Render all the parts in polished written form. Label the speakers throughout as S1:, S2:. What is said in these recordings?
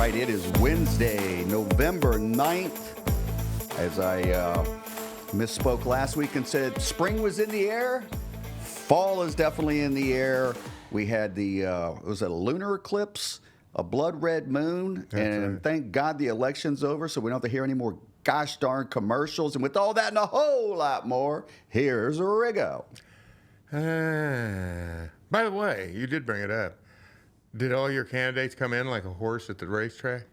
S1: right, it is Wednesday, November 9th. As I misspoke last week and said spring was in the air, fall is definitely in the air. We had was it a lunar eclipse, a blood red moon, and thank God the election's over, so we don't have to hear any more gosh darn commercials. And with all that and a whole lot more, here's Riggo.
S2: By the way, you did bring it up. Did all your candidates come in like a horse at the racetrack?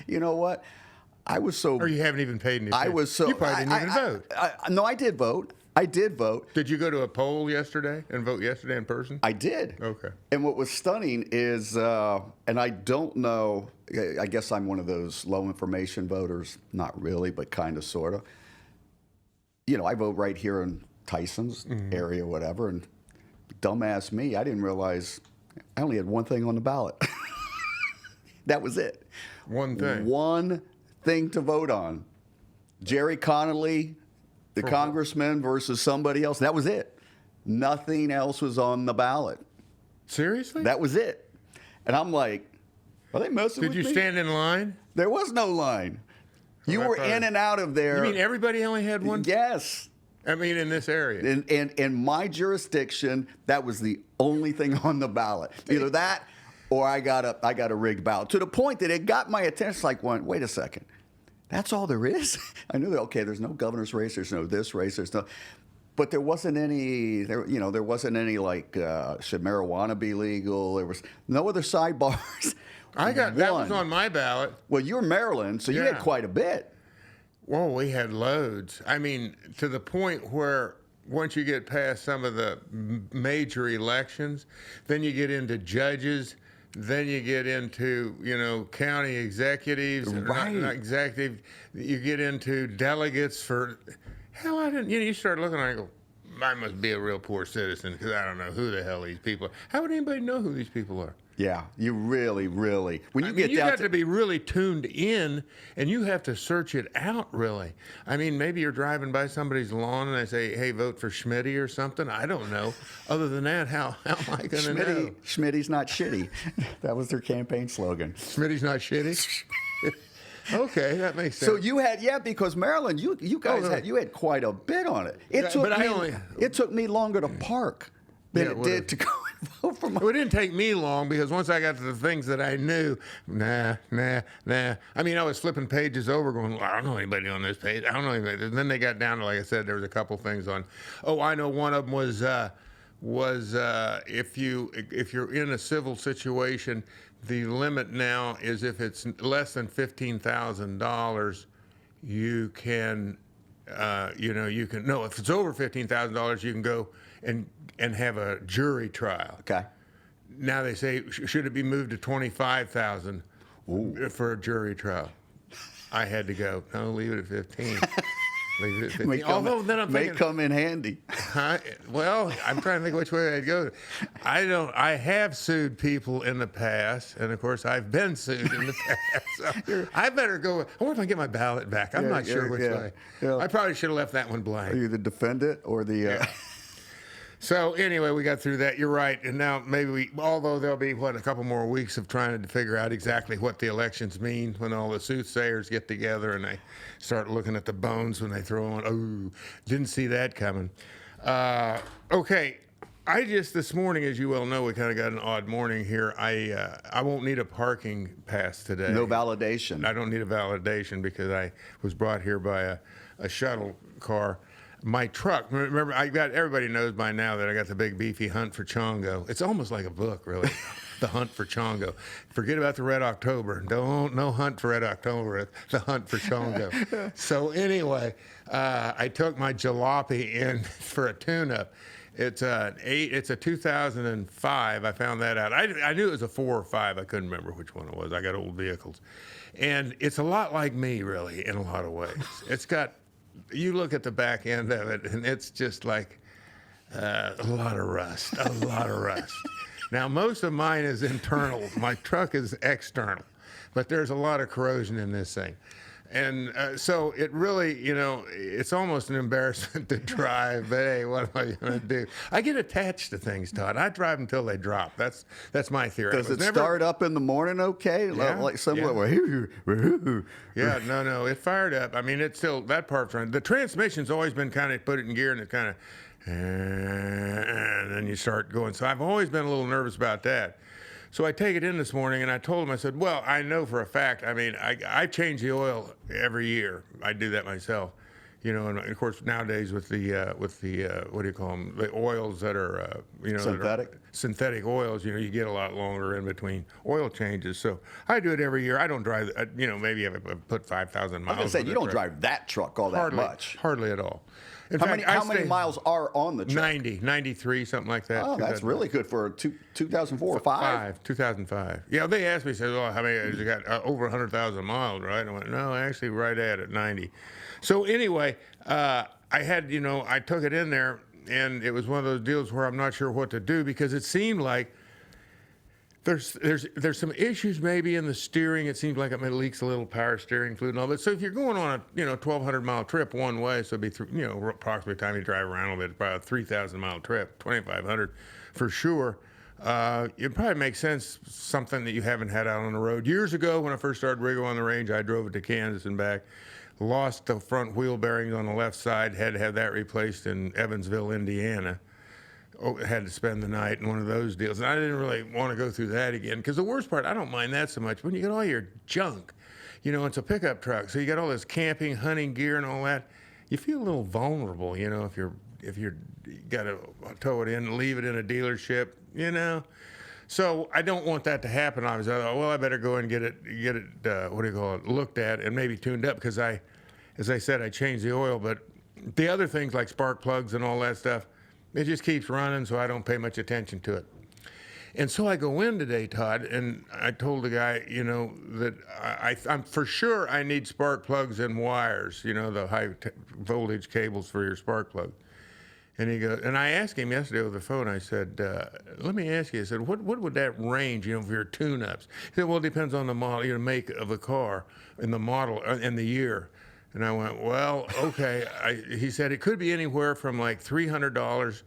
S1: You know what? I was so...
S2: Or you haven't even paid any attention?
S1: I was so...
S2: You probably didn't even vote.
S1: No, I did vote.
S2: Did you go to a poll yesterday and vote yesterday in person?
S1: I did.
S2: Okay.
S1: And what was stunning is, and I don't know, I guess I'm one of those low information voters. Not really, but kind of, sort of. You know, I vote right here in Tyson's area, whatever, and dumbass me, I didn't realize I only had one thing on the ballot. That was it.
S2: One thing.
S1: One thing to vote on. Jerry Connolly, the congressman, versus somebody else. That was it. Nothing else was on the ballot.
S2: Seriously?
S1: That was it. And I'm like, are they messing with me?
S2: Did you stand in line?
S1: There was no line. You were in and out of there.
S2: You mean everybody only had one?
S1: Yes.
S2: I mean, in this area.
S1: In my jurisdiction, that was the only thing on the ballot. Either that or I got a rigged ballot. To the point that it got my attention. It's like, wait a second. That's all there is? I knew that, okay, there's no governor's race, there's no this race, there's no... But there wasn't any, there wasn't any, like, should marijuana be legal? There was no other sidebars.
S2: That was on my ballot.
S1: Well, you're Maryland, so you had quite a bit.
S2: Well, we had loads. I mean, to the point where once you get past some of the major elections, then you get into judges, then you get into, county executives,
S1: right?
S2: Not executive. You get into delegates for. Hell, I didn't. You start looking and I go, I must be a real poor citizen because I don't know who the hell these people are. How would anybody know who these people are?
S1: Yeah, you really, when
S2: you have to be really tuned in, and you have to search it out, really. I mean, maybe you're driving by somebody's lawn and they say, hey, vote for Schmitty or something. I don't know. Other than that, how am I going to know?
S1: Schmitty's not shitty. That was their campaign slogan.
S2: Schmitty's not shitty? Okay, that makes sense.
S1: So you had, because Maryland, you guys had quite a bit on it. It took me longer to park than it did to go and vote for my...
S2: Well, it didn't take me long because once I got to the things that I knew, nah. I mean, I was flipping pages over going, well, I don't know anybody on this page. I don't know anybody. And then they got down to, like I said, there was a couple things on. Oh, I know one of them was if you're in a civil situation, the limit now is if it's less than $15,000, you can, if it's over $15,000, you can go and have a jury trial.
S1: Okay.
S2: Now they say, should it be moved to $25,000 for a jury trial? I had to go, no, leave it at 15. Leave it at 15. Although then I'm thinking,
S1: may come in handy.
S2: Well, I'm trying to think which way I'd go. I have sued people in the past, and of course I've been sued in the past. So I better go. I wonder if I can get my ballot back. I'm not sure which way. Yeah. I probably should have left that one blank.
S1: Are you the defendant or the...
S2: Yeah. So anyway, we got through that. You're right. And now maybe although there'll be, a couple more weeks of trying to figure out exactly what the elections mean when all the soothsayers get together and they start looking at the bones when they throw on. Oh, didn't see that coming. Okay. This morning, as you well know, we kind of got an odd morning here. I won't need a parking pass today.
S1: No validation.
S2: I don't need a validation because I was brought here by a shuttle car. My truck, remember, everybody knows by now that I got the big beefy Hunt for Chongo. It's almost like a book, really, The Hunt for Chongo. Forget about the Red October. No Hunt for Red October, the Hunt for Chongo. So anyway, I took my jalopy in for a tune-up. It's a 2005. I found that out. I knew it was a 4 or 5. I couldn't remember which one it was. I got old vehicles. And it's a lot like me, really, in a lot of ways. It's got... You look at the back end of it, and it's just like a lot of rust. Now, most of mine is internal. My truck is external, but there's a lot of corrosion in this thing. And so it really, it's almost an embarrassment to drive. But hey, what am I going to do? I get attached to things, Todd. I drive until they drop. That's my theory.
S1: Does it start up in the morning okay?
S2: Yeah,
S1: Like somewhere.
S2: Yeah, no, it fired up. I mean, it's still, that part's running. The transmission's always been kind of put it in gear and it kind of, and then you start going. So I've always been a little nervous about that. So I take it in this morning, and I told him, I said, well, I know for a fact, I mean, I change the oil every year. I do that myself. And of course, nowadays with the what do you call them? The oils that are,
S1: synthetic?
S2: Synthetic oils, you get a lot longer in between oil changes. So I do it every year. I don't drive, maybe I put 5,000 miles.
S1: I was going to say, you don't drive that truck all that much.
S2: Hardly at all. In
S1: how
S2: fact,
S1: many miles are on the truck?
S2: 90, 93, something like that.
S1: Oh, that's really good for 2004 or 5?
S2: 2005. Yeah, they asked me, said, "Oh, how many? You got over 100,000 miles, right?" I went, "No, actually, right at 90." So anyway, I had, I took it in there, and it was one of those deals where I'm not sure what to do because it seemed like there's some issues maybe in the steering. It seems like it leaks a little power steering fluid and all that. So if you're going on a 1,200 mile trip one way, so it'd be approximately the time you drive around a little bit, about a 3,000 mile trip, 2,500 for sure. It probably makes sense something that you haven't had out on the road. Years ago, when I first started Riggo on the range, I drove it to Kansas and back. Lost the front wheel bearings on the left side. Had to have that replaced in Evansville, Indiana. Had to spend the night in one of those deals. And I didn't really want to go through that again because the worst part, I don't mind that so much. When you get all your junk, it's a pickup truck. So you got all this camping, hunting gear and all that. You feel a little vulnerable, if you're got to tow it in and leave it in a dealership, So I don't want that to happen. I thought, well, I better go and get it, looked at and maybe tuned up because as I said, I changed the oil. But the other things like spark plugs and all that stuff, it just keeps running, so I don't pay much attention to it. And so I go in today, Todd, and I told the guy, that I'm for sure I need spark plugs and wires, the high voltage cables for your spark plug. And he goes, and I asked him yesterday over the phone, I said, let me ask you, I said, what would that range, for your tune-ups? He said, well, it depends on the model, make of the car and the model and the year. And I went, well, okay. He said it could be anywhere from like $300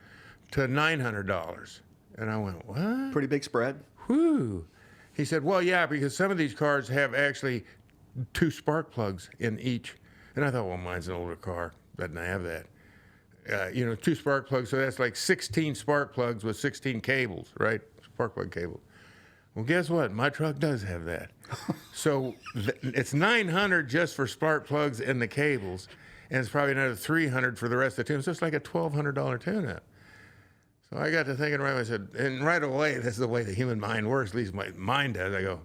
S2: to $900. And I went, what?
S1: Pretty big spread.
S2: Whew. He said, well, yeah, because some of these cars have actually 2 spark plugs in each. And I thought, well, mine's an older car. Doesn't have that. 2 spark plugs, so that's like 16 spark plugs with 16 cables, right? Spark plug cable. Well, guess what? My truck does have that. So it's $900 just for spark plugs and the cables, and it's probably another $300 for the rest of the tune. So it's like a $1,200 tune-up. So I got to thinking, I said, and right away, this is the way the human mind works, at least my mind does. I go,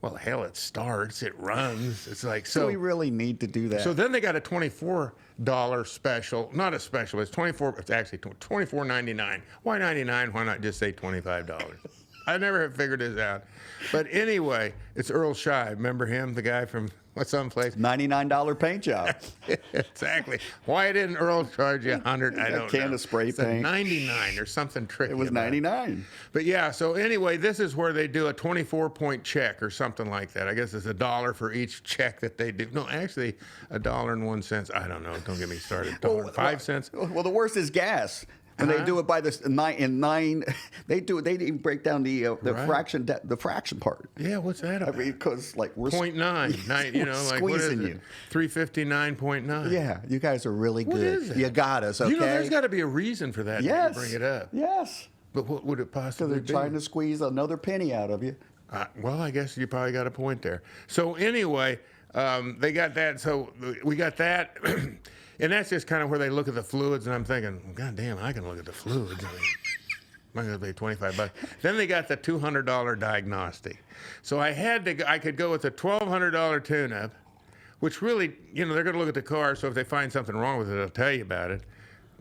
S2: well, hell, it starts, it runs. It's like, so.
S1: Do we really need to do that?
S2: So then they got a $24 special, not a special, it's actually $24.99. Why 99? Why not just say $25? I never have figured this out. But anyway, it's Earl Shy. Remember him, the guy from someplace?
S1: $99 paint job.
S2: Exactly. Why didn't Earl charge you $100? I don't know.
S1: A can of spray paint.
S2: 99 or something tricky.
S1: It was 99.
S2: But yeah, so anyway, this is where they do a 24-point check or something like that. I guess it's $1 for each check that they do. No, actually, $1.01. I don't know. Don't get me started. $1.05.
S1: Well, the worst is gas. When they do it by the nine, they even break down the
S2: Right.
S1: fraction part.
S2: Yeah, what's that about?
S1: I mean, because like we're
S2: 0.9, like what is
S1: squeezing
S2: it?
S1: you.
S2: 359.9.
S1: Yeah, you guys are really
S2: What
S1: good.
S2: is that?
S1: You got us, okay?
S2: There's got to be a reason for that.
S1: Yes.
S2: To bring it up.
S1: Yes.
S2: But what would it
S1: So
S2: possibly
S1: they're
S2: be?
S1: trying to squeeze another penny out of you.
S2: Well, I guess you probably got a point there. So anyway, they got that. So we got that. And that's just kind of where they look at the fluids, and I'm thinking, God damn, I can look at the fluids. I mean, I'm going to pay $25. Then they got the $200 diagnostic. So I could go with the $1,200 tune-up, which really, they're going to look at the car, so if they find something wrong with it, they'll tell you about it.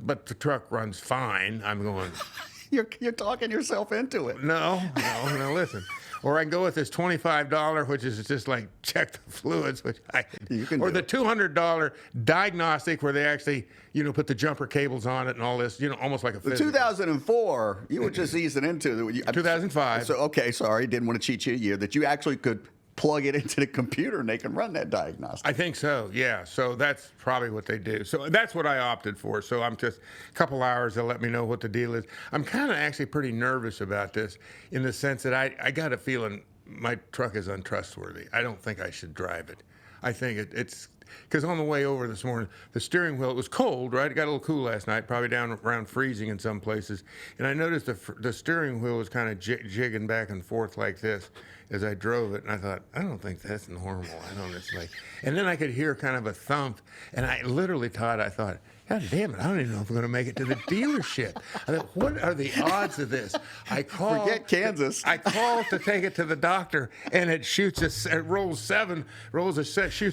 S2: But the truck runs fine. I'm going,
S1: You're talking yourself into it.
S2: no, listen. Or I can go with this $25, which is just like check the fluids, which
S1: You can
S2: or
S1: do
S2: the
S1: it.
S2: $200 diagnostic where they actually, put the jumper cables on it and all this, almost like a
S1: The
S2: physical.
S1: 2004, you were just easing into.
S2: 2005.
S1: So okay, sorry, didn't want to cheat you a year that you actually could plug it into the computer and they can run that diagnostic.
S2: I think so, yeah. So that's probably what they do. So that's what I opted for. So I'm just a couple hours, they'll let me know what the deal is. I'm kind of actually pretty nervous about this in the sense that I got a feeling my truck is untrustworthy. I don't think I should drive it. I think it's because on the way over this morning, the steering wheel, it was cold, right? It got a little cool last night, probably down around freezing in some places. And I noticed the steering wheel was kind of jigging back and forth like this as I drove it. And I thought, I don't think that's normal. I don't, it's like, and then I could hear kind of a thump. And I literally thought, God damn it, I don't even know if I'm going to make it to the delership. I thought, what are the odds of this? I called.
S1: Forget Kansas.
S2: I called to take it to the doctor, and it shoots shoots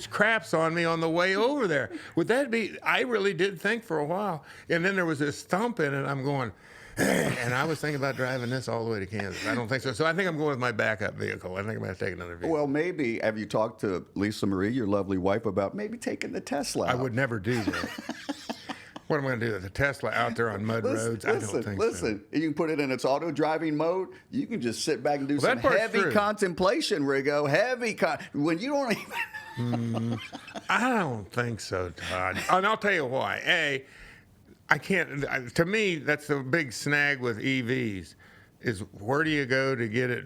S2: craps on me on the way over there. Would that be? I really did think for a while, and then there was this thump in it. I'm going, and I was thinking about driving this all the way to Kansas. I don't think so. So I think I'm going with my backup vehicle. I think I'm going to take another vehicle.
S1: Well, maybe, have you talked to Lisa Marie, your lovely wife, about maybe taking the Tesla out?
S2: I would never do that. What am I going to do with the Tesla out there on mud roads? I don't think so.
S1: Listen, you can put it in its auto-driving mode. You can just sit back and do some
S2: that part's
S1: heavy
S2: true.
S1: Contemplation, Riggo. When you don't even...
S2: I don't think so, Todd. And I'll tell you why. I can't. To me, that's the big snag with EVs. Is where do you go to get it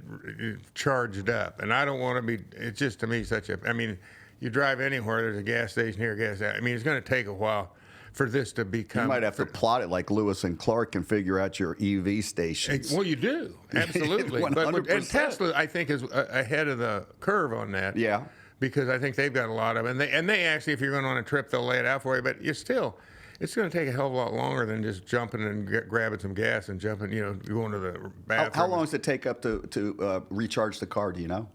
S2: charged up? And I don't want to be. It's just to me such a. I mean, you drive anywhere. There's a gas station here, gas out. I mean, it's going to take a while for this to become.
S1: You might have to plot it like Lewis and Clark and figure out your EV stations.
S2: Well, you do absolutely.
S1: 100%.
S2: And Tesla, I think, is ahead of the curve on that.
S1: Yeah.
S2: Because I think they've got a lot of, and they actually, if you're going on a trip, they'll lay it out for you. But you still, it's going to take a hell of a lot longer than just jumping and grabbing some gas and jumping, going to the bathroom.
S1: How long does it take up to recharge the car? Do you know?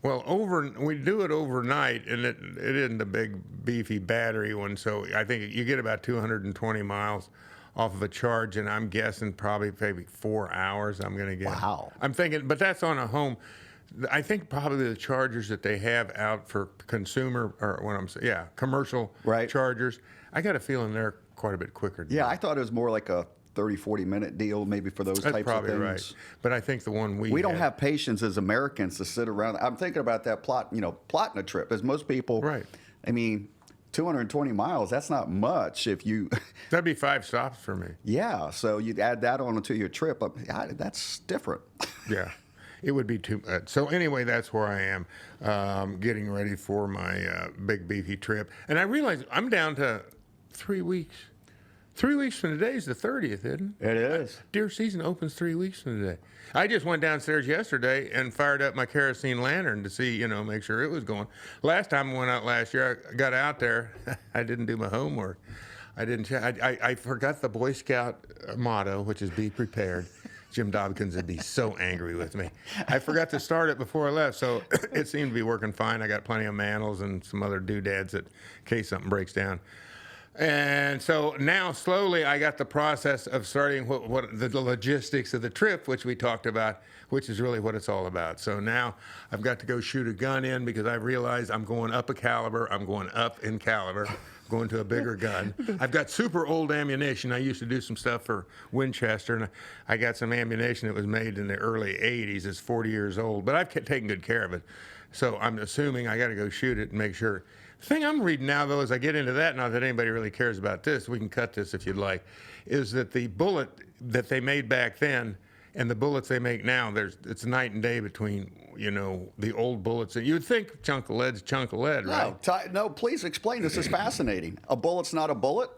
S2: Well, we do it overnight, and it isn't a big beefy battery one, so I think you get about 220 miles off of a charge, and I'm guessing probably maybe 4 hours. I'm going to get.
S1: Wow.
S2: I'm thinking, but that's on a home. I think probably the chargers that they have out for consumer, or what I'm saying, commercial chargers. I got a feeling they're quite a bit quicker.
S1: Yeah, I thought it was more like a 30, 40-minute deal maybe for those
S2: That's
S1: types of
S2: probably
S1: things.
S2: Right. But I think the one
S1: we don't have patience as Americans to sit around. I'm thinking about that plotting a trip. As most people,
S2: right.
S1: I mean, 220 miles, that's not much if you...
S2: That'd be 5 stops for me.
S1: Yeah, so you'd add that on to your trip. That's different.
S2: Yeah. It would be too much. So anyway, that's where I am, getting ready for my big beefy trip. And I realize I'm down to 3 weeks. 3 weeks from today is the 30th, isn't it?
S1: It is.
S2: Deer season opens 3 weeks from today. I just went downstairs yesterday and fired up my kerosene lantern to see, make sure it was going. Last time I went out last year, I got out there. I didn't do my homework. I didn't check. I forgot the Boy Scout motto, which is be prepared. Jim Dobkins would be so angry with me. I forgot to start it before I left, so it seemed to be working fine. I got plenty of mantles and some other doodads in case something breaks down. And so now slowly I got the process of starting what the logistics of the trip, which we talked about, which is really what it's all about. So now I've got to go shoot a gun in because I realized I'm going up a caliber. I'm going up in caliber. Going to a bigger gun. I've got super old ammunition. I used to do some stuff for Winchester, and I got some ammunition that was made in the early 80s. It's 40 years old, but I've taken good care of it. So I'm assuming I got to go shoot it and make sure. The thing I'm reading now, though, as I get into that, not that anybody really cares about this, we can cut this if you'd like, is that the bullet that they made back then and the bullets they make now, it's night and day between, the old bullets. You would think chunk of lead's chunk of lead, right?
S1: No, please explain. This is fascinating. A bullet's not a bullet?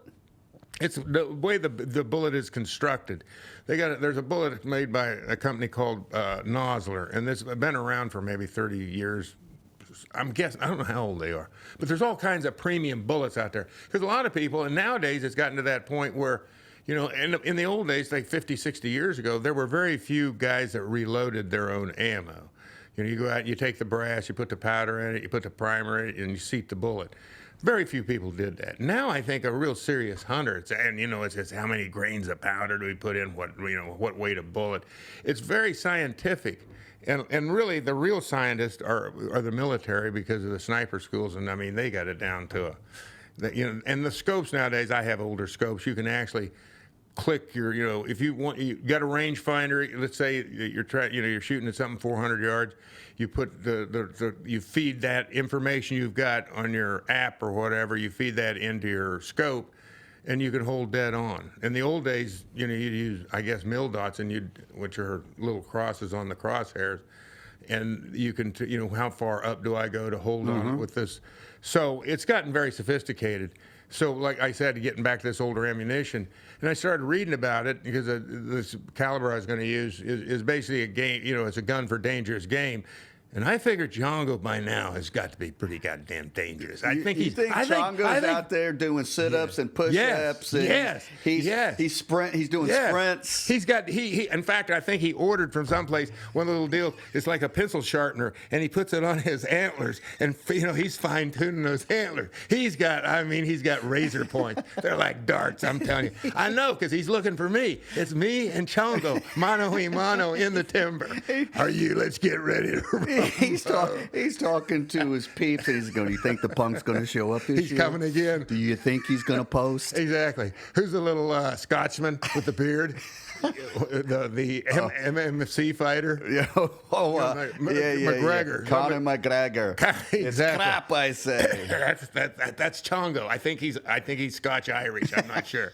S2: It's the way the bullet is constructed. There's a bullet made by a company called Nosler, and it's been around for maybe 30 years. I'm guessing, I don't know how old they are, but there's all kinds of premium bullets out there. Because a lot of people, and nowadays it's gotten to that point where, in the old days, like 50, 60 years ago, there were very few guys that reloaded their own ammo. You go out and you take the brass, you put the powder in it, you put the primer in it, and you seat the bullet. Very few people did that. Now I think a real serious hunter, it's how many grains of powder do we put in, what weight of bullet. It's very scientific. And really the real scientists are the military because of the sniper schools, and I mean they got it down to and the scopes nowadays, I have older scopes, you can actually click your, if you want, you got a rangefinder. Let's say you're shooting at something 400 yards. You put you feed that information you've got on your app or whatever. You feed that into your scope, and you can hold dead on. In the old days, you'd use, I guess, mil dots, which are little crosses on the crosshairs, and you can, how far up do I go to hold on with this? So it's gotten very sophisticated. So, like I said, getting back to this older ammunition, and I started reading about it because this caliber I was going to use is basically a game. It's a gun for dangerous game. And I figured Chongo by now has got to be pretty goddamn dangerous. I think
S1: Chongo's out there doing sit-ups and push-ups.
S2: Yes.
S1: He's doing sprints.
S2: In fact, I think he ordered from someplace one of the little deals. It's like a pencil sharpener, and he puts it on his antlers, and he's fine-tuning those antlers. He's got razor points. They're like darts. I'm telling you. I know because he's looking for me. It's me and Chongo, mano y mano in the timber. Let's get ready to run.
S1: He's talking to his peeps, and he's going, "Do you think the punk's going to show up this year?
S2: He's coming again.
S1: Do you think he's going to post?"
S2: Exactly. Who's the little Scotsman with the beard? the MMC fighter? McGregor.
S1: Conor McGregor.
S2: Exactly.
S1: It's crap, I say.
S2: That's Chongo. I think he's Scotch-Irish. I'm not sure.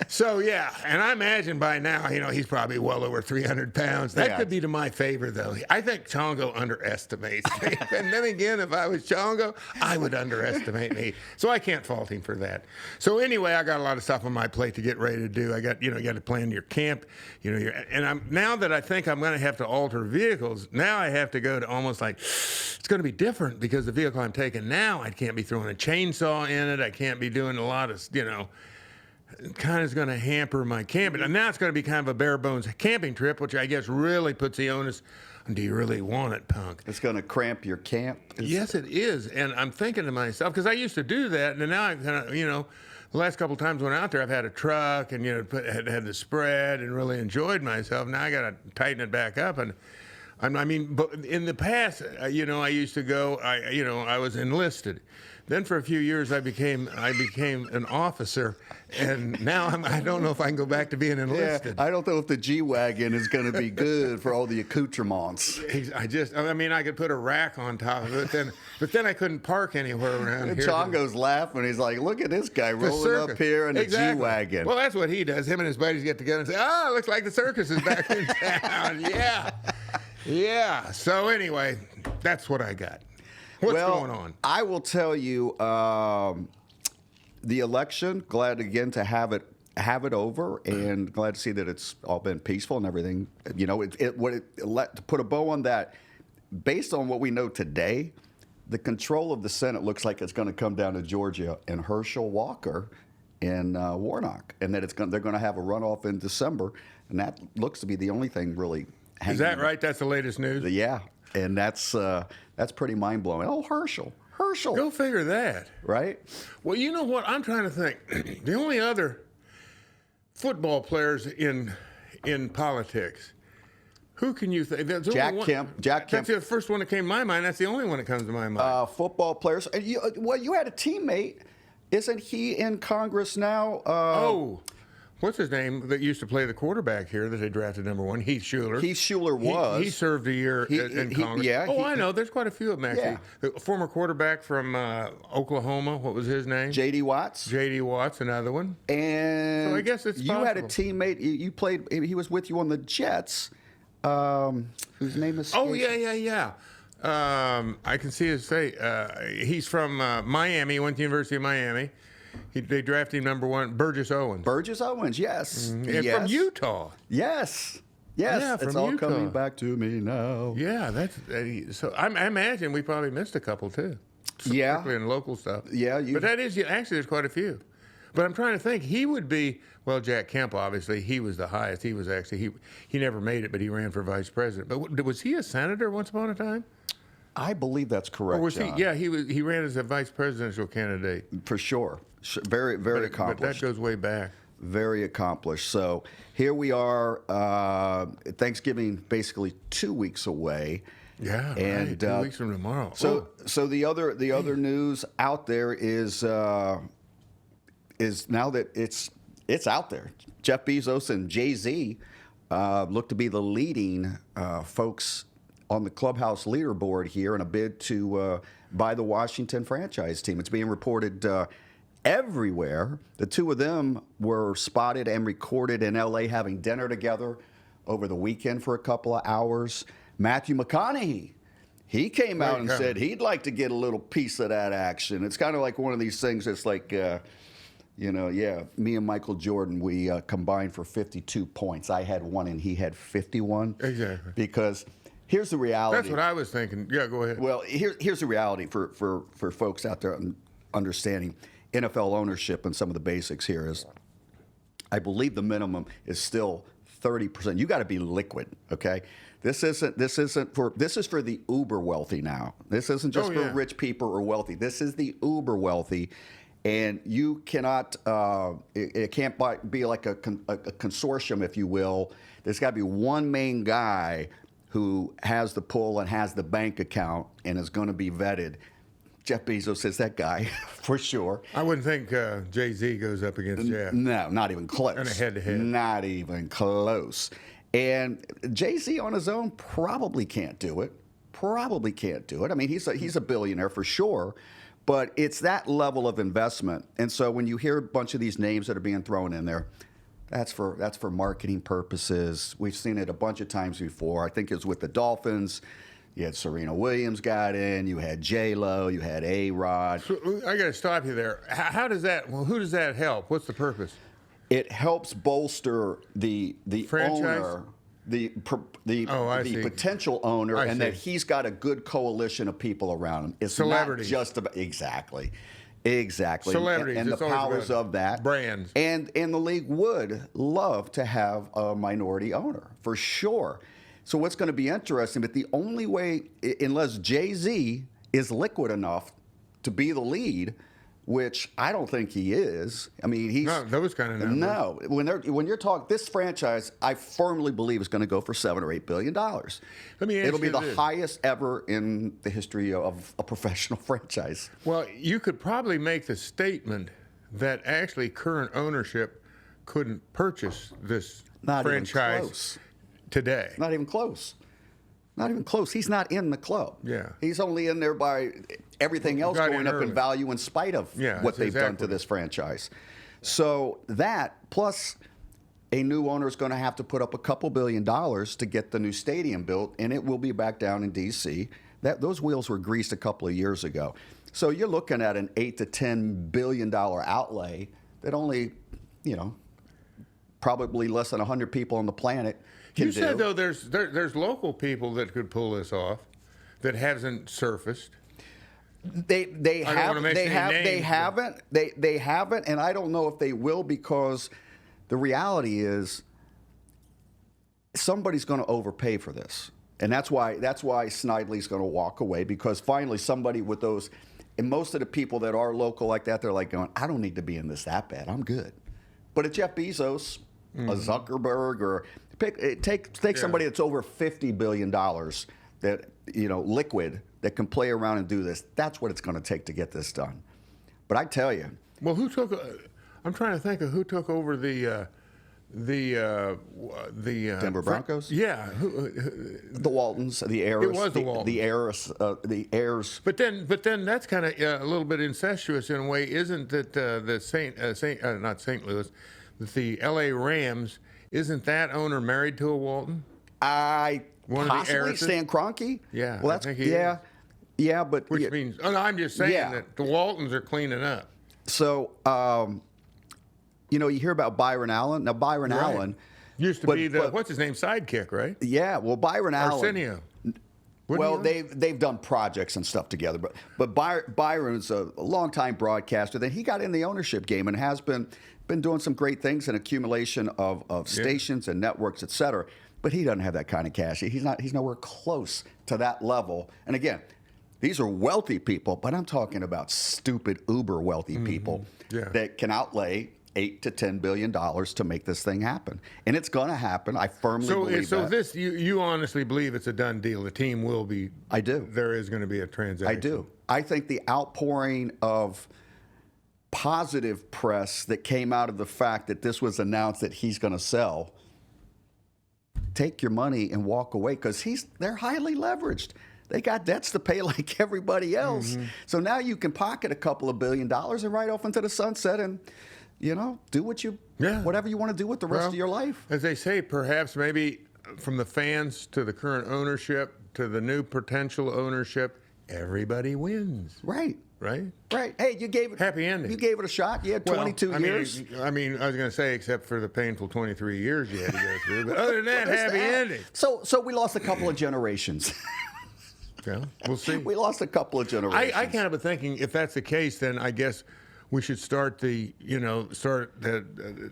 S2: So, yeah, and I imagine by now, he's probably well over 300 pounds. That could be to my favor, though. I think Chongo underestimates me. And then again, if I was Chongo, I would underestimate me. So I can't fault him for that. So anyway, I got a lot of stuff on my plate to get ready to do. I got, you got to plan your camp. Now that I think I'm going to have to alter vehicles, now I have to go to almost like, it's going to be different because the vehicle I'm taking now, I can't be throwing a chainsaw in it. I can't be doing a lot of, kind of is going to hamper my camping. And now it's going to be kind of a bare bones camping trip, which I guess really puts the onus on, do you really want it, punk?
S1: It's going to cramp your camp?
S2: Yes, it is. And I'm thinking to myself, because I used to do that, and now I've kind of, the last couple of times when I'm out there, I've had a truck and, had the spread and really enjoyed myself. Now I got to tighten it back up. And but in the past, I used to go, I was enlisted. Then for a few years, I became an officer, and now I don't know if I can go back to being enlisted.
S1: Yeah, I don't know if the G-Wagon is going to be good for all the accoutrements.
S2: I could put a rack on top of it, but then I couldn't park anywhere around here.
S1: Chongo's laughing. He's like, look at this guy rolling up here in a G-Wagon.
S2: Well, that's what he does. Him and his buddies get together and say, "Oh, looks like the circus is back in town." Yeah. So anyway, that's what I got. What's going on?
S1: I will tell you, the election, glad again to have it over, and glad to see that it's all been peaceful and everything. To put a bow on that, based on what we know today, the control of the Senate looks like it's going to come down to Georgia and Herschel Walker and Warnock, and that they're going to have a runoff in December, and that looks to be the only thing really hanging.
S2: Is that right? That's the latest news?
S1: Yeah. And that's pretty mind-blowing. Oh, Herschel.
S2: Go figure that.
S1: Right?
S2: Well, you know what? I'm trying to think. The only other football players in
S1: politics,
S2: who can you think?
S1: Jack Kemp.
S2: That's the first one that came to my mind. That's the only one that comes to my mind.
S1: Football players. You had a teammate. Isn't he in Congress now?
S2: What's his name that used to play the quarterback here that they drafted #1? Heath Shuler.
S1: Heath Shuler was.
S2: He served a year in Congress. I know. There's quite a few of them, actually.
S1: Yeah.
S2: The former quarterback from Oklahoma, what was his name?
S1: J.D. Watts.
S2: J.D. Watts, another one.
S1: And
S2: so I guess it's possible.
S1: You had a teammate. You played. He was with you on the Jets. Whose name is?
S2: Oh, yeah. I can see his face. He's from Miami. He went to the University of Miami. They drafted him #1, Burgess Owens.
S1: Burgess Owens, yes. Yes.
S2: From Utah.
S1: Yes.
S2: Yeah,
S1: it's all coming back to me now.
S2: Yeah, so. I imagine we probably missed a couple too. Particularly in local stuff.
S1: Yeah,
S2: but that is actually there's quite a few. But I'm trying to think. He would be Jack Kemp. Obviously, he was the highest. He was actually he never made it, but he ran for vice president. But was he a senator once upon a time?
S1: I believe that's correct.
S2: Or was
S1: John.
S2: he? Yeah, he ran as a vice presidential candidate.
S1: For sure. Very, very accomplished.
S2: But that goes way back.
S1: Very accomplished. So here we are, Thanksgiving basically 2 weeks away.
S2: Yeah,
S1: and
S2: right, 2 weeks from tomorrow.
S1: So the other news out there is now that it's out there. Jeff Bezos and Jay-Z look to be the leading folks on the clubhouse leaderboard here in a bid to buy the Washington franchise team. It's being reported everywhere. The two of them were spotted and recorded in L.A. having dinner together over the weekend for a couple of hours. Matthew McConaughey, he came out and said he'd like to get a little piece of that action. It's kind of like one of these things that's like, me and Michael Jordan, we combined for 52 points. I had 1 and he had 51.
S2: Exactly.
S1: Because here's the reality.
S2: That's what I was thinking. Yeah, go ahead.
S1: Well, here's the reality for folks out there understanding NFL ownership and some of the basics here is I believe the minimum is still 30%. You got to be liquid, okay? This is for the uber wealthy now. This isn't just for rich people or wealthy. This is the uber wealthy, and you cannot. It can't be like a consortium, if you will. There's got to be one main guy who has the pull and has the bank account and is going to be vetted. Jeff Bezos is that guy for sure.
S2: I wouldn't think Jay-Z goes up against Jeff.
S1: No, not even close.
S2: And a head-to-head.
S1: Not even close. And Jay-Z on his own probably can't do it. Probably can't do it. I mean, he's a billionaire for sure, but it's that level of investment. And so when you hear a bunch of these names that are being thrown in there, that's for marketing purposes. We've seen it a bunch of times before. I think it was with the Dolphins. You had Serena Williams got in. You had J-Lo. You had A-Rod.
S2: So I got to stop you there. How does that? Well, who does that help? What's the purpose?
S1: It helps bolster the
S2: franchise?
S1: owner, the potential owner, and that he's got a good coalition of people around him. It's
S2: celebrities.
S1: Not just about exactly.
S2: Celebrities
S1: and the powers of that
S2: brands,
S1: and the league would love to have a minority owner for sure. So what's going to be interesting, but the only way, unless Jay-Z is liquid enough to be the lead, which I don't think he is. I mean, he's
S2: no those kind of numbers.
S1: No, when you're talking this franchise, I firmly believe is going to go for $7 or $8 billion.
S2: Let me ask
S1: It'll be
S2: you
S1: the
S2: this.
S1: highest ever in the history of a professional franchise.
S2: Well, you could probably make the statement that actually current ownership couldn't purchase this
S1: Not even
S2: franchise
S1: close.
S2: today.
S1: Not even close. Not even close. He's not in the club.
S2: Yeah.
S1: He's only in there by everything else
S2: Got
S1: going
S2: in
S1: up
S2: early.
S1: in value in spite of what they've done to this franchise. So that, plus a new owner is going to have to put up a couple $2 billion to get the new stadium built, and it will be back down in D.C. Those wheels were greased a couple of years ago. So you're looking at an $8 to $10 billion outlay that only, probably less than 100 people on the planet can
S2: You said,
S1: do.
S2: though, there's local people that could pull this off that hasn't surfaced.
S1: They haven't, and I don't know if they will, because the reality is somebody's going to overpay for this, and that's why Snidely's going to walk away, because finally somebody with those, and most of the people that are local like that, they're like going, I don't need to be in this that bad, I'm good. But a Jeff Bezos, a Zuckerberg, or take somebody that's over $50 billion that liquid, that can play around and do this. That's what it's going to take to get this done. But I tell you.
S2: Well, I'm trying to think of who took over the
S1: Denver Broncos?
S2: Yeah.
S1: The Waltons, the heirs.
S2: It was the Waltons.
S1: The heirs.
S2: But then that's kind of a little bit incestuous in a way, isn't it? Not St. Louis, the L.A. Rams. Isn't that owner married to a Walton?
S1: Possibly Stan Kroenke?
S2: Yeah.
S1: Well, that's
S2: I think he is.
S1: Yeah, but
S2: Which means, I'm just saying that the Waltons are cleaning up.
S1: So, you hear about Byron Allen. Now, Byron Allen
S2: used to be the what's his name, sidekick, right?
S1: Yeah. Well, Byron Allen.
S2: Arsenio.
S1: Well, they've done projects and stuff together, but Byron's a longtime broadcaster. Then he got in the ownership game and has been doing some great things, an accumulation of stations and networks, et cetera. But he doesn't have that kind of cash. He's nowhere close to that level. And again, these are wealthy people, but I'm talking about stupid, uber wealthy people that can outlay $8 to $10 billion to make this thing happen, and it's going to happen. I firmly believe
S2: so
S1: that.
S2: This you honestly believe it's a done deal. The team will be.
S1: I do.
S2: There is going to be a transaction.
S1: I do. I think the outpouring of positive press that came out of the fact that this was announced that he's going to sell, take your money and walk away, because they're highly leveraged. They got debts to pay like everybody else. So now you can pocket a couple of $1 billion and ride off into the sunset and, do whatever you want to do with the rest of your life.
S2: As they say, perhaps maybe from the fans to the current ownership to the new potential ownership, everybody wins.
S1: Right.
S2: Right?
S1: Right. Hey, you gave it
S2: happy ending.
S1: You gave it a shot. You had 22 years.
S2: I was going to say, except for the painful 23 years you had to go through. But other than that, happy ending.
S1: So we lost a couple of generations.
S2: Yeah, we'll see.
S1: We lost a couple of generations.
S2: I kind of been thinking, if that's the case, then I guess we should start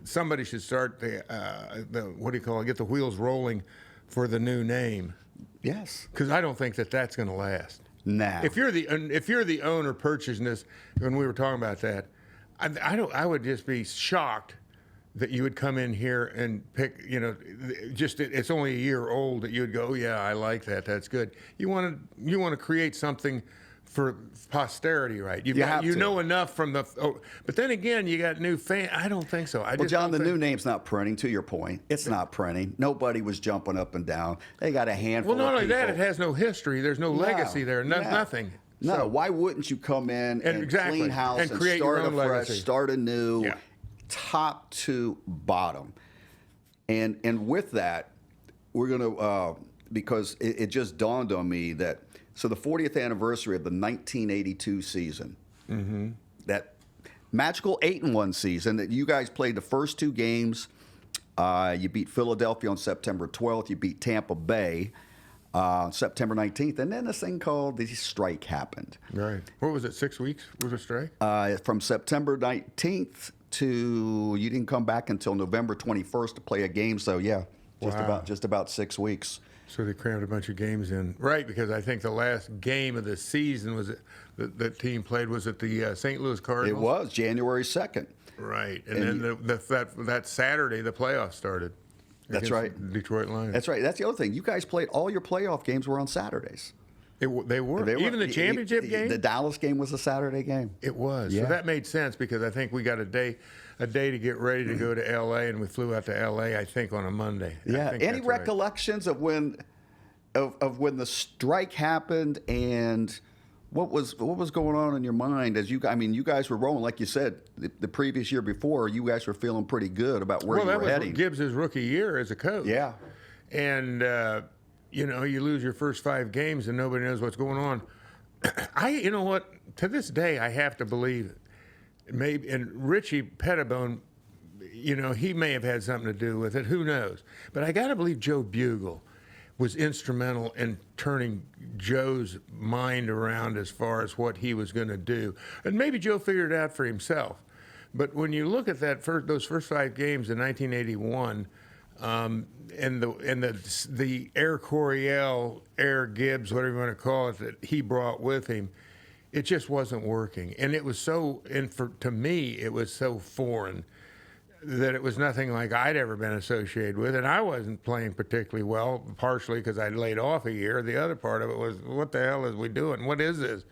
S2: somebody should start the what do you call it? Get the wheels rolling for the new name.
S1: Yes.
S2: Because I don't think that's going to last.
S1: Nah.
S2: If you're the owner purchasing this, when we were talking about that, I would just be shocked that you would come in here and pick, it's only a year old, that you would go, oh, yeah, I like that. That's good. You want to create something for posterity, right? You know enough from but then again, you got new fans. I don't think so.
S1: John, the new name's not printing. To your point, it's not printing. Nobody was jumping up and down. They got a handful.
S2: Well, not
S1: of
S2: only
S1: people.
S2: that, it has no history. There's no legacy there. Nothing.
S1: No,
S2: So,
S1: why wouldn't you come in and
S2: exactly.
S1: clean house
S2: And
S1: and
S2: create
S1: start
S2: your own
S1: afresh,
S2: legacy.
S1: start anew, top to bottom, and with that, we're gonna because it just dawned on me that the 40th anniversary of the 1982 season, that magical 8-1 season that you guys played the first 2 games, you beat Philadelphia on September 12th, you beat Tampa Bay. September 19th, and then this thing called the strike happened.
S2: Right. What was it, 6 weeks was a strike?
S1: From September 19th to, you didn't come back until November 21st to play a game, so yeah, just about 6 weeks.
S2: So they crammed a bunch of games in. Right, because I think the last game of the season was the team played was at the St. Louis Cardinals.
S1: It was January 2nd.
S2: Right, and then that Saturday the playoffs started.
S1: That's right.
S2: Detroit Lions.
S1: That's right. That's the other thing. You guys played, all your playoff games were on Saturdays.
S2: They were. Even the championship game?
S1: The Dallas game was a Saturday game.
S2: It was.
S1: Yeah.
S2: So that made sense, because I think we got a day to get ready to go to L.A., and we flew out to L.A., I think, on a Monday.
S1: Yeah. Any recollections of when the strike happened and what was going on in your mind as you guys were rolling, like you said, the previous year before, you guys were feeling pretty good about where you were heading.
S2: Well, that was Gibbs' rookie year as a coach.
S1: Yeah.
S2: And, you lose your first 5 games and nobody knows what's going on. You know what? To this day, I have to believe maybe, and Richie Pettibone, he may have had something to do with it. Who knows? But I got to believe Joe Bugle was instrumental in turning Joe's mind around as far as what he was going to do. And maybe Joe figured it out for himself. But when you look at those first 5 games in 1981, and the Air Coryell, Air Gibbs, whatever you want to call it, that he brought with him, it just wasn't working. And it was to me, it was so foreign that it was nothing like I'd ever been associated with. And I wasn't playing particularly well, partially because I'd laid off a year. The other part of it was, what the hell is we doing? What is this?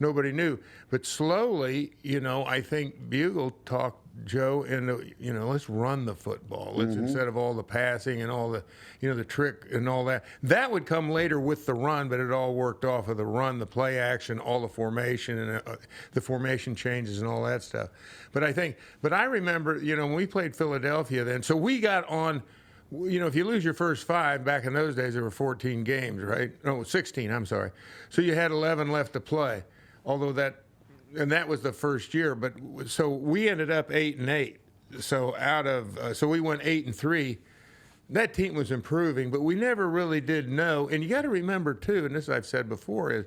S2: Nobody knew. But slowly, I think Bugle talked Joe into, let's run the football. Let's, instead of all the passing and all the, the trick and all that. That would come later with the run, but it all worked off of the run, the play action, all the formation, and the formation changes and all that stuff. But I remember, when we played Philadelphia then, so we got on, if you lose your first 5, back in those days, there were 14 games, right? No, 16, I'm sorry. So you had 11 left to play. Although that was the first year, but so we ended up 8-8. So so we went 8-3. That team was improving, but we never really did know. And you got to remember too, and this I've said before, is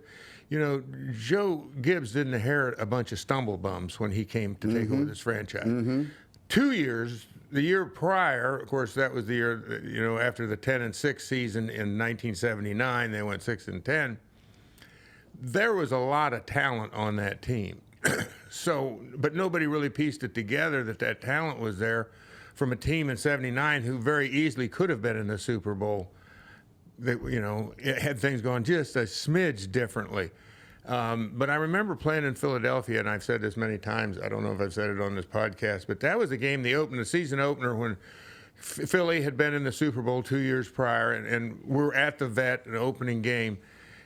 S2: Joe Gibbs didn't inherit a bunch of stumble bums when he came to take over this franchise. 2 years. The year prior, of course, that was the year after the 10-6 season in 1979, they went 6-10. There was a lot of talent on that team. But nobody really pieced it together that talent was there from a team in 79 who very easily could have been in the Super Bowl. That, it had things going just a smidge differently. But I remember playing in Philadelphia, and I've said this many times. I don't know if I've said it on this podcast, but that was the game, the season opener, when Philly had been in the Super Bowl 2 years prior, and we're at the Vet, an opening game.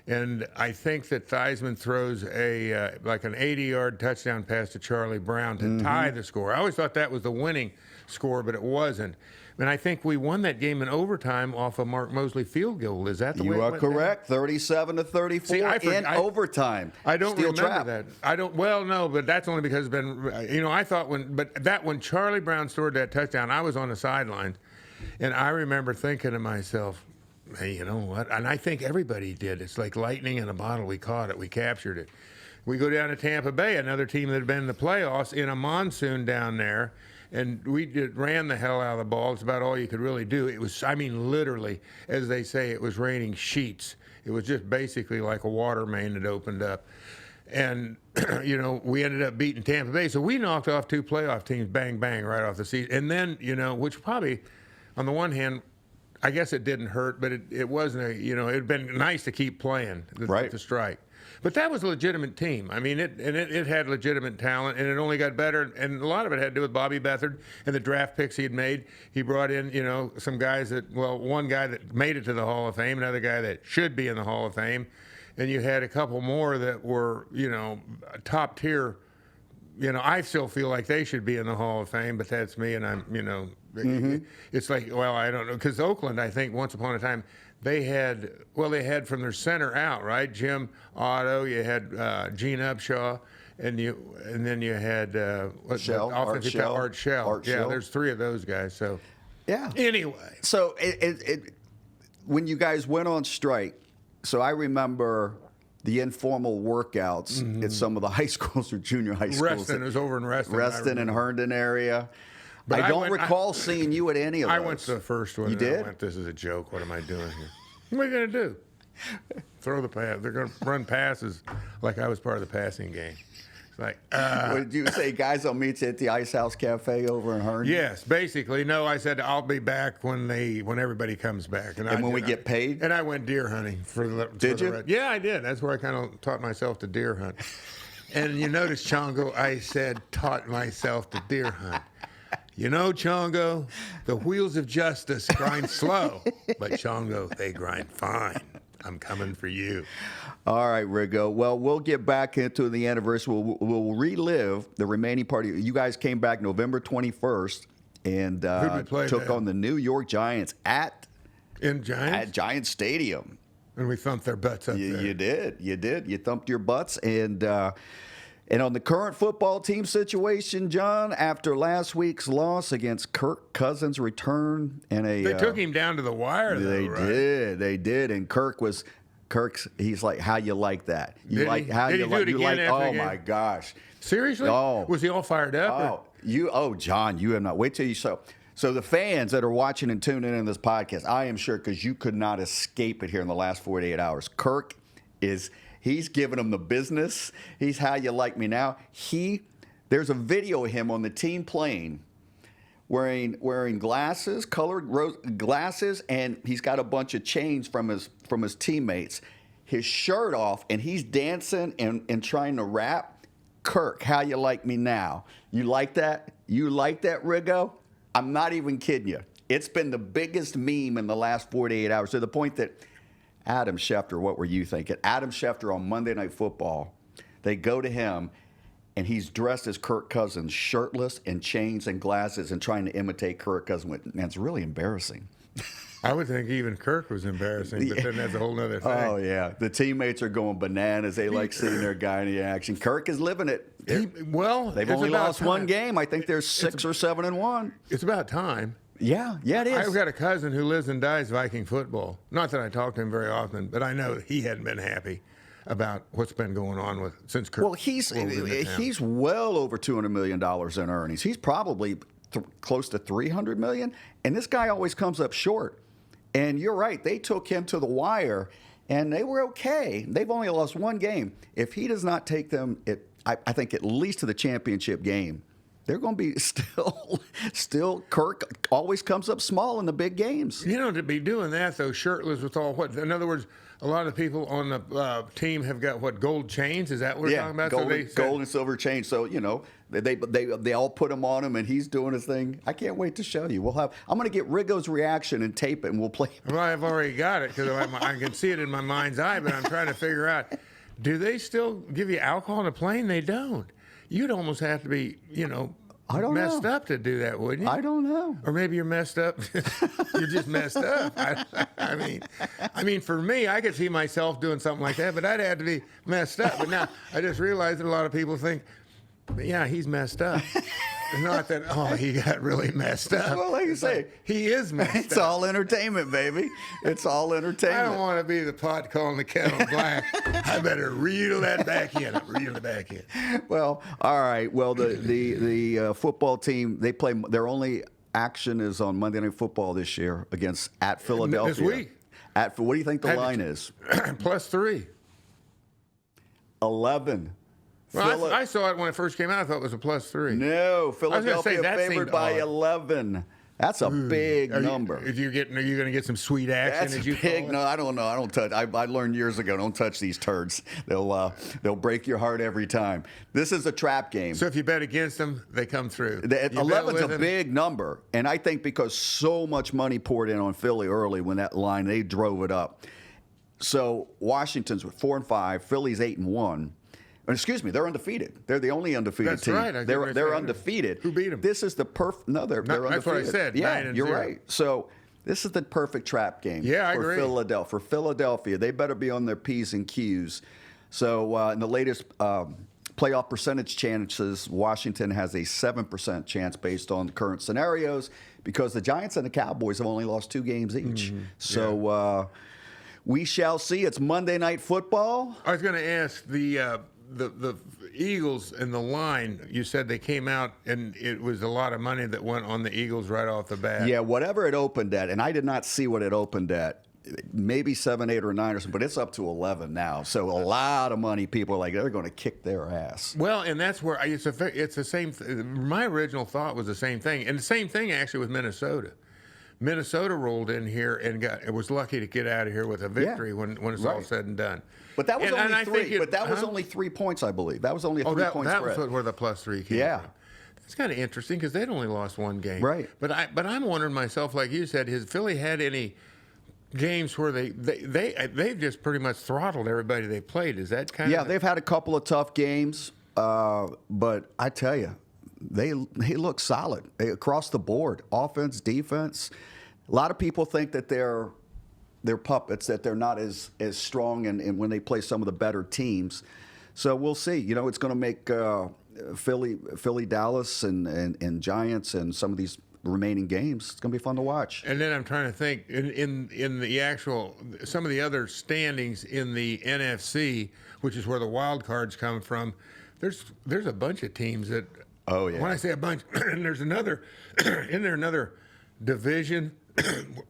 S2: And I think that Theismann throws like an 80-yard touchdown pass to Charlie Brown to tie the score. I always thought that was the winning score, but it wasn't. And I think we won that game in overtime off a Mark Mosley field goal. Is that the way it went?
S1: You are correct. 37-34 in overtime.
S2: I don't
S1: Steel
S2: remember
S1: trap.
S2: that. I don't. Well, no, but that's only because it's been. I thought when Charlie Brown scored that touchdown, I was on the sidelines, and I remember thinking to myself, hey, you know what? And I think everybody did. It's like lightning in a bottle. We caught it. We captured it. We go down to Tampa Bay, another team that had been in the playoffs, in a monsoon down there, and we ran the hell out of the ball. It's about all you could really do. It was, I mean, literally, as they say, it was raining sheets. It was just basically like a water main that opened up. And, we ended up beating Tampa Bay. So we knocked off 2 playoff teams, bang, bang, right off the seat. And then, which probably, on the one hand, I guess it didn't hurt, but it wasn't it had been nice to keep playing the strike. But that was a legitimate team. I mean, it had legitimate talent, and it only got better. And a lot of it had to do with Bobby Beathard and the draft picks he had made. He brought in, some guys one guy that made it to the Hall of Fame, another guy that should be in the Hall of Fame. And you had a couple more that were, top tier. I still feel like they should be in the Hall of Fame, but that's me, and I'm, it's like, well, I don't know, because Oakland, I think, once upon a time, they had from their center out, right? Jim Otto, you had Gene Upshaw, and then you had
S1: Art Shell.
S2: Yeah, there's 3 of those guys. So
S1: yeah.
S2: Anyway,
S1: so when you guys went on strike, so I remember the informal workouts at some of the high schools or junior high schools.
S2: Reston is over in Reston.
S1: Reston and Herndon area. But I don't recall seeing you at any of those.
S2: I went to the first one.
S1: You did?
S2: I went, this is a joke. What am I doing here? What are you going to do? Throw the pass. They're going to run passes like I was part of the passing game. It's like,
S1: What did you say, guys, I'll meet you at the Ice House Cafe over in Herndon?
S2: Yes, basically. No, I said I'll be back when everybody comes back.
S1: And when we get paid?
S2: And I went deer hunting for the.
S1: Did you?
S2: Yeah, I did. That's where I kind of taught myself to deer hunt. And you notice, Chongo, I said taught myself to deer hunt. Chongo, the wheels of justice grind slow, but Chongo, they grind fine. I'm coming for you.
S1: All right, Riggo. Well, we'll get back into the anniversary. We'll relive the remaining part. You guys came back November 21st and took on the New York Giants at Giants Stadium.
S2: And we thumped their butts up there.
S1: You did. You thumped your butts. And on the current football team situation, John, after last week's loss against Kirk Cousins' return and
S2: they took him down to the wire, though,
S1: They did. And he's like, how you like that?
S2: Did he do it again after
S1: oh
S2: the game?
S1: my gosh.
S2: Seriously?
S1: Oh.
S2: Was he all fired up?
S1: John, you have not. Wait till you saw. So the fans that are watching and tuning in this podcast, I am sure, because you could not escape it here in the last 48 hours. Kirk he's giving them the business. He's how you like me now. There's a video of him on the team plane wearing glasses, colored glasses, and he's got a bunch of chains from his teammates. His shirt off, and he's dancing and trying to rap. Kirk, how you like me now? You like that? You like that, Riggo? I'm not even kidding you. It's been the biggest meme in the last 48 hours, to the point that Adam Schefter, what were you thinking? Adam Schefter on Monday Night Football, they go to him, and he's dressed as Kirk Cousins, shirtless and chains and glasses, and trying to imitate Kirk Cousins. Man, it's really embarrassing.
S2: I would think even Kirk was embarrassing, but then that's a whole other thing.
S1: Oh, yeah. The teammates are going bananas. They like seeing their guy in the action. Kirk is living it.
S2: They've
S1: only lost one game. I think they're 6 or 7-1.
S2: It's about time.
S1: Yeah, it is.
S2: I've got a cousin who lives and dies Viking football. Not that I talk to him very often, but I know he hadn't been happy about what's been going on since Kirk.
S1: Well, he's well over $200 million in earnings. He's probably close to $300 million, and this guy always comes up short. And you're right, they took him to the wire, and they were okay. They've only lost one game. If he does not take them, I think, at least to the championship game, they're going to be still. Kirk always comes up small in the big games.
S2: You know, to be doing that though, shirtless with all what? In other words, a lot of people on the team have got what, gold chains? Is that what we're talking about?
S1: Gold and silver chains. So they all put them on him, and he's doing his thing. I can't wait to show you. I'm going to get Riggo's reaction and tape it, and we'll play.
S2: Well, I've already got it because I can see it in my mind's eye, but I'm trying to figure out, do they still give you alcohol on a plane? They don't. You'd almost have to be, messed up to do that, wouldn't you?
S1: I don't know.
S2: Or maybe you're messed up. You're just messed up. I mean, for me, I could see myself doing something like that, but I'd have to be messed up. But now I just realized that a lot of people think, yeah, he's messed up. Not that, he got really messed up.
S1: Well, like you say,
S2: he is messed up.
S1: It's all entertainment, baby. It's all entertainment.
S2: I don't want to be the pot calling the kettle black. I better reel that back in. Reel it back in.
S1: Well, all right. Well, the football team, they play. Their only action is on Monday Night Football this year at Philadelphia.
S2: This week.
S1: What do you think the line is?
S2: +3.
S1: 11.
S2: Well, I saw it when it first came out. I thought it was a +3.
S1: No, Philadelphia favored by 11. That's a big number.
S2: Are you going to get some sweet action?
S1: That's big. No, I don't know. I don't touch. I learned years ago. Don't touch these turds. They'll break your heart every time. This is a trap game.
S2: So if you bet against them, they come through.
S1: 11's a big number, and I think because so much money poured in on Philly early when that line, they drove it up. So Washington's 4-5, Philly's 8-1. Excuse me, they're undefeated. They're the only undefeated team.
S2: That's right.
S1: They're undefeated.
S2: Who beat them?
S1: This is the perfect. No, they're undefeated.
S2: That's what I said.
S1: Yeah,
S2: 9-0.
S1: you're right. So this is the perfect trap game.
S2: Yeah, I
S1: agree. For Philadelphia, they better be on their P's and Q's. So in the latest playoff percentage chances, Washington has a 7% chance based on the current scenarios because the Giants and the Cowboys have only lost 2 games each. So we shall see. It's Monday Night Football.
S2: I was going to ask the Eagles and the line, you said they came out and it was a lot of money that went on the Eagles right off the bat.
S1: Yeah, whatever it opened at, and I did not see what it opened at, maybe 7, 8, or 9 or something, but it's up to 11 now. So a lot of money, people are like, they're going to kick their ass.
S2: Well, and that's where it's the same. My original thought was the same thing, and the same thing actually with Minnesota. Minnesota rolled in here and was lucky to get out of here with a victory when it's all said and done.
S1: But that was only 3. But that was only 3 points, I believe. That was only a 3-point spread.
S2: That was where the +3 came from. It's kind of interesting because they'd only lost 1 game.
S1: Right.
S2: But I'm wondering myself, like you said, has Philly had any games where they've just pretty much throttled everybody they played? Is that kind of?
S1: Yeah, they've had a couple of tough games, but I tell you, they look solid across the board, offense, defense. A lot of people think that they're puppets, that they're not as strong and when they play some of the better teams. So we'll see. It's going to make Philly, Dallas, and Giants and some of these remaining games. It's going to be fun to watch.
S2: And then I'm trying to think in the actual some of the other standings in the NFC, which is where the wild cards come from. There's a bunch of teams that.
S1: Oh yeah.
S2: When I say a bunch, and there's another, isn't there another division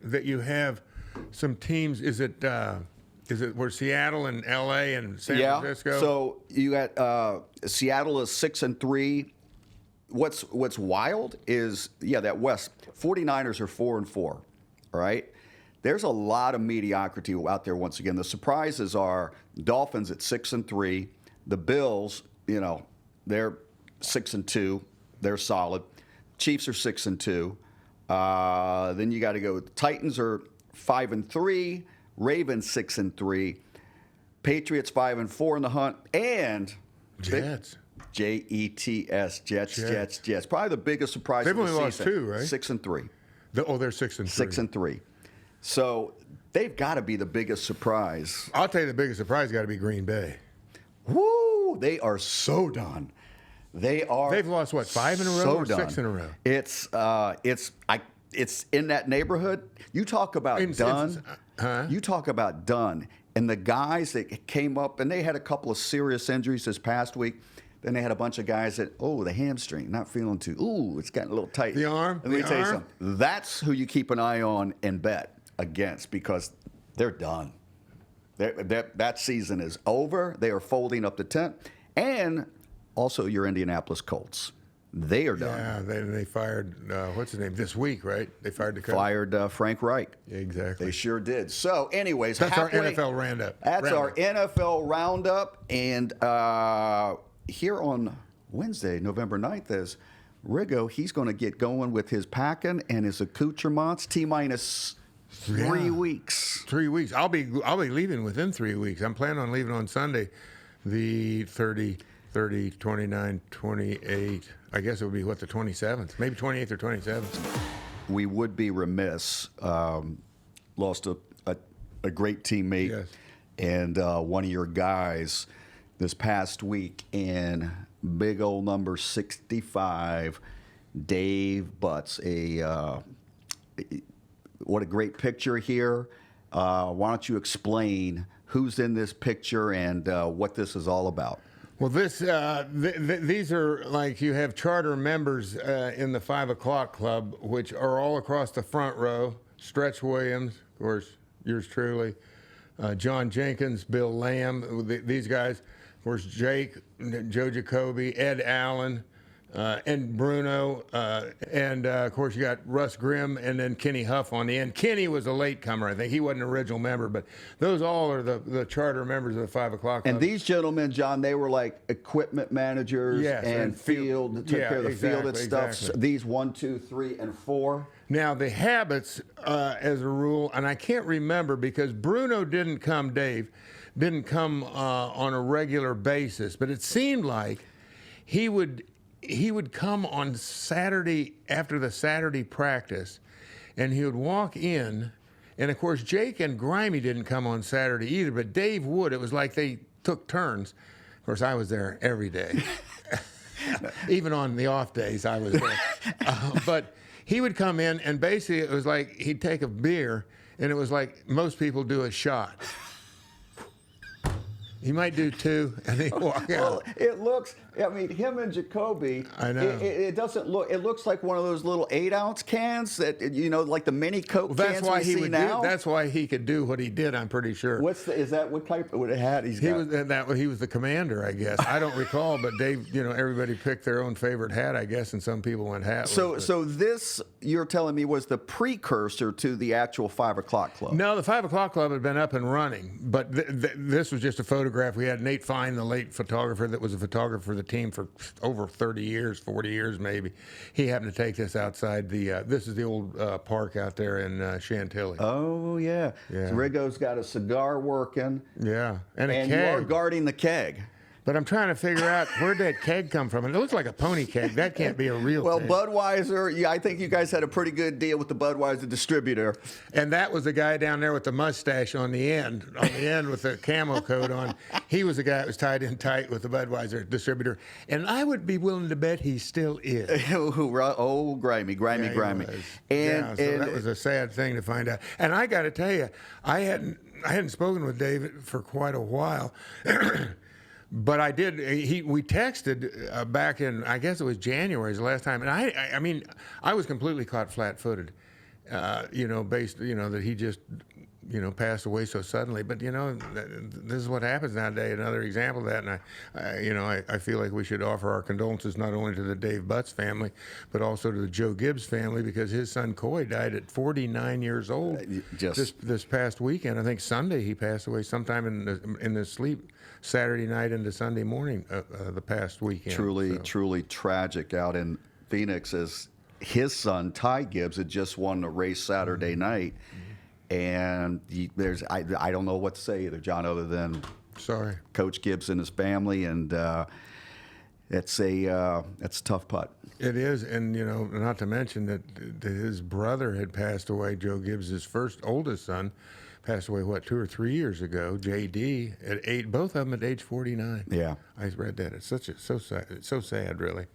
S2: that you have some teams? Is it where Seattle and L.A. and San Francisco?
S1: So you got Seattle is 6-3. What's wild is that West 49ers are 4-4. All right. There's a lot of mediocrity out there once again. The surprises are Dolphins at 6-3. The Bills, they're 6-2. They're solid. Chiefs are 6-2. Then you got to go. Titans are 5-3. Ravens 6-3. Patriots 5-4 in the hunt. And
S2: Jets.
S1: Jets. Jets. Probably the biggest surprise.
S2: They've
S1: of the
S2: only
S1: season.
S2: lost 2, right?
S1: 6-3.
S2: They're 6-3.
S1: 6-3. So they've got to be the biggest surprise.
S2: I'll tell you, the biggest surprise got to be Green Bay.
S1: Woo! They are so done. They've
S2: lost what, 5 in a row or 6 in a row?
S1: It's in that neighborhood. You talk about done. You talk about done. And the guys that came up, and they had a couple of serious injuries this past week. Then they had a bunch of guys that, the hamstring, not feeling it's getting a little tight.
S2: The arm.
S1: Let me tell you something. That's who you keep an eye on and bet against because they're done. That season is over. They are folding up the tent. And also your Indianapolis Colts. They are done.
S2: Yeah, they fired, what's his name, this week, right? They fired the coach.
S1: Fired Frank Reich.
S2: Exactly.
S1: They sure did. So, anyways,
S2: That's our NFL roundup.
S1: That's our NFL roundup. And here on Wednesday, November 9th, is Riggo. He's going to get going with his packing and his accoutrements. T-minus 3 weeks.
S2: 3 weeks. I'll be leaving within 3 weeks. I'm planning on leaving on Sunday, the 30, 29, 28. I guess it would be, the 27th? Maybe 28th or 27th.
S1: We would be remiss. Lost a great teammate.
S2: Yes.
S1: And one of your guys this past week in big old number 65, Dave Butz. What a great picture here. Why don't you explain who's in this picture and what this is all about?
S2: Well, these are like, you have charter members in the 5 o'clock club, which are all across the front row. Stretch Williams, of course, yours truly, John Jenkins, Bill Lamb, these guys. Of course, Jake, Joe Jacoby, Ed Allen, and Bruno, and of course you got Russ Grimm and then Kenny Huff on the end. Kenny was a latecomer, I think. He wasn't an original member, but those all are the charter members of the 5 o'clock club.
S1: And these gentlemen, John, they were like equipment managers and field, took care of the field and stuff.
S2: Exactly.
S1: So these 1, 2, 3, and 4.
S2: Now, the habits, as a rule, and I can't remember because Bruno didn't come, Dave, didn't come on a regular basis, but it seemed like he would come on Saturday after the Saturday practice, and he would walk in, and of course Jake and Grimy didn't come on Saturday either, but Dave would. It was like they took turns. Of course, I was there every day. Even on the off days, I was there. But he would come in, and basically it was like he'd take a beer, and it was like most people do a shot. He might do 2, and then walk out.
S1: Well, it looks, I mean, him and Jacoby,
S2: I know.
S1: It doesn't look, it looks like one of those little 8-ounce cans that, like the mini Coke cans we see now.
S2: That's why he could do what he did, I'm pretty sure.
S1: Is that what type of hat he's got?
S2: He was the commander, I guess. I don't recall, but Dave, everybody picked their own favorite hat, I guess, and some people went hatless.
S1: So this, you're telling me, was the precursor to the actual 5 o'clock club?
S2: No, the 5 o'clock club had been up and running, but this was just a photograph. We had Nate Fine, the late photographer that was a photographer for the team for over 30 years, 40 years maybe. He happened to take this outside this is the old park out there in Chantilly.
S1: Oh, yeah. So Riggo's got a cigar working.
S2: Yeah, and a keg.
S1: And you are guarding the keg.
S2: But I'm trying to figure out where'd that keg come from. And it looks like a pony keg. That can't be a real
S1: Well,
S2: keg.
S1: Budweiser, I think you guys had a pretty good deal with the Budweiser distributor.
S2: And that was the guy down there with the mustache on the end with the camo coat on. He was the guy that was tied in tight with the Budweiser distributor. And I would be willing to bet he still is.
S1: Oh, grimy.
S2: And so that was a sad thing to find out. And I got to tell you, I hadn't spoken with David for quite a while. But I did. We texted back in, I guess it was January, the last time, and I mean, I was completely caught flat-footed, based, that he just, passed away so suddenly. But this is what happens nowadays. Another example of that, and I feel like we should offer our condolences not only to the Dave Butz family, but also to the Joe Gibbs family, because his son Coy died at 49 years old. This past weekend, I think Sunday, he passed away sometime in his sleep. Saturday night into Sunday morning the past weekend. Truly tragic out in Phoenix, as his son, Ty Gibbs, had just won a race Saturday night. And I don't know what to say either, John, other than sorry,
S1: Coach Gibbs and his family. And that's a tough putt.
S2: It is. And, not to mention that his brother had passed away, Joe Gibbs' oldest son, passed away, 2 or 3 years ago, JD, at 8, both of them at age 49.
S1: Yeah.
S2: I read that. It's so sad, really.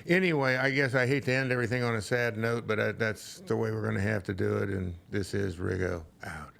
S2: Anyway, I guess I hate to end everything on a sad note, but that's the way we're going to have to do it, and this is Riggo out.